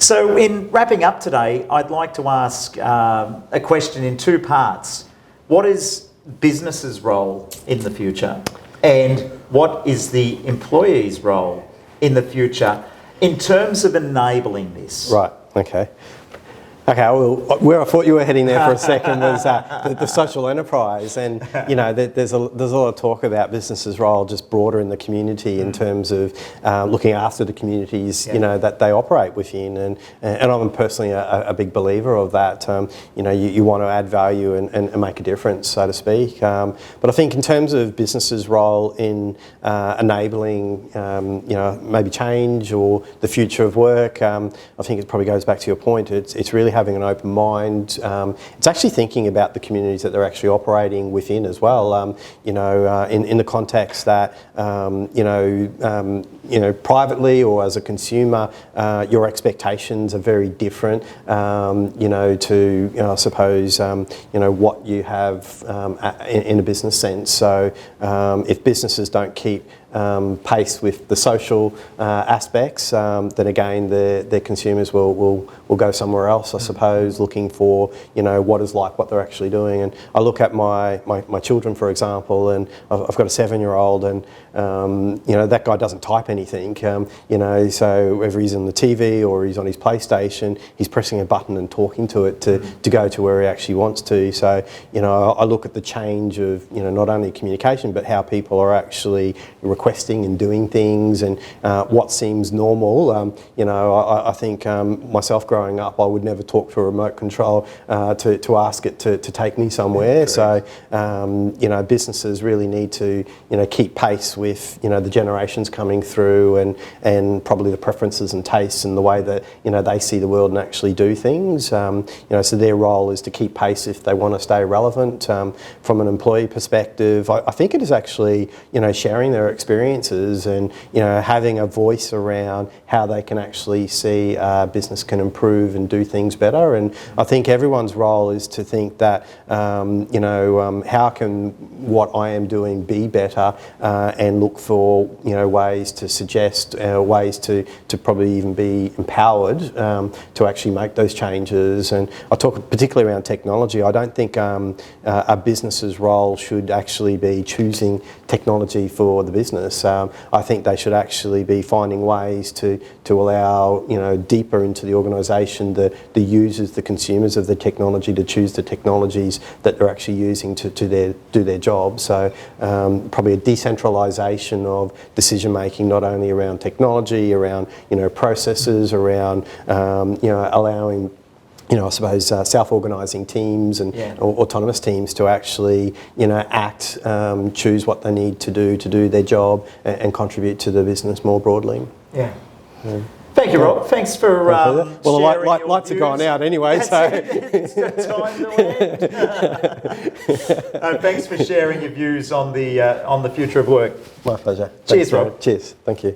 So in wrapping up today, I'd like to ask a question in two parts. What is business's role in the future? And what is the employee's role in the future in terms of enabling this? Right, okay. Okay, well, where I thought you were heading there for a second was the social enterprise, and there's a lot of talk about businesses' role just broader in the community in terms of looking after the communities that they operate within, and I'm personally a big believer of that. You want to add value and make a difference, so to speak. But I think in terms of businesses' role in enabling maybe change or the future of work, I think it probably goes back to your point. It's really having an open mind. It's actually thinking about the communities that they're actually operating within as well. In the context that privately or as a consumer, your expectations are very different. I suppose what you have in a business sense. So if businesses don't keep pace with the social aspects, then again their consumers will go somewhere else, I suppose, looking for what is like what they're actually doing. And I look at my children, for example, and I've got a 7-year-old, and that guy doesn't type anything. So whether he's on the TV or he's on his PlayStation, he's pressing a button and talking to it to go to where he actually wants to. So I look at the change of not only communication but how people are actually requesting and doing things, and what seems normal. I think myself growing up, I would never talk to a remote control to ask it to take me somewhere. So businesses really need to keep pace with the generations coming through, and probably the preferences and tastes and the way that they see the world and actually do things. So their role is to keep pace if they want to stay relevant. From an employee perspective, I think it is actually sharing their experiences and having a voice around how they can actually see business can improve and do things better. And I think everyone's role is to think that how can what I am doing be better, and look for ways to suggest ways to probably even be empowered to actually make those changes. And I talk particularly around technology. I don't think a business's role should actually be choosing technology for the business. I think they should actually be finding ways to allow deeper into the organisation the users, the consumers of the technology, to choose the technologies that they're actually using to do their job. So probably a decentralisation of decision making, not only around technology, around processes, around allowing I suppose self-organising teams and or autonomous teams to actually act, choose what they need to do their job, and contribute to the business more broadly. Yeah. Thank you, Rob. Thanks for well, sharing lights are gone out anyway, so it's time to end. Thanks for sharing your views on the future of work. My pleasure. Cheers, Rob. Cheers. Thank you.